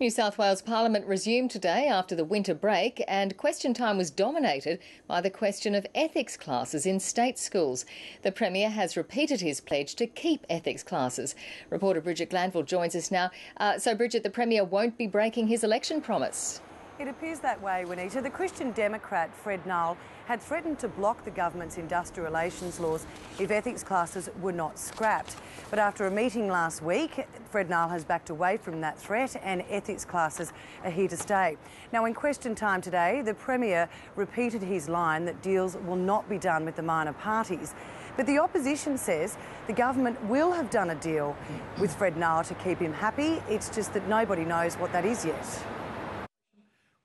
New South Wales Parliament resumed today after the winter break, and question time was dominated by the question of ethics classes in state schools. The Premier has repeated his pledge to keep ethics classes. Reporter Bridget Glanville joins us now. So Bridget, the Premier won't be breaking his election promise. It appears that way, Juanita. The Christian Democrat, Fred Nile, had threatened to block the government's industrial relations laws if ethics classes were not scrapped. But after a meeting last week, Fred Nile has backed away from that threat and ethics classes are here to stay. Now, in question time today, the Premier repeated his line that deals will not be done with the minor parties. But the opposition says the government will have done a deal with Fred Nile to keep him happy. It's just that nobody knows what that is yet.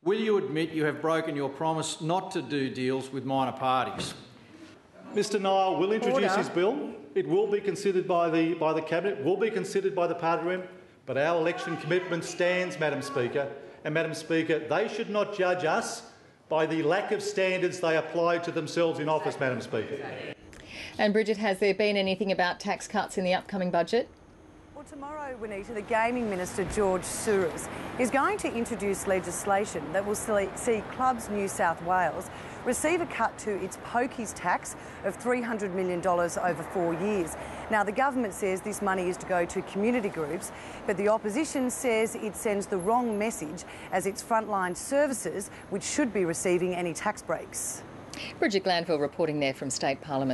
Will you admit you have broken your promise not to do deals with minor parties? Mr Nile will introduce his bill. It will be considered by the Cabinet, will be considered by the party room, but our election commitment stands, Madam Speaker. And, Madam Speaker, they should not judge us by the lack of standards they apply to themselves in office, Madam Speaker. And, Bridget, has there been anything about tax cuts in the upcoming budget? Well, tomorrow, Juanita, the Gaming Minister, George Soros, is going to introduce legislation that will see Clubs New South Wales receive a cut to its pokies tax of $300 million over 4 years. Now, the government says this money is to go to community groups, but the opposition says it sends the wrong message as its frontline services, which should be receiving any tax breaks. Bridget Glanville reporting there from State Parliament.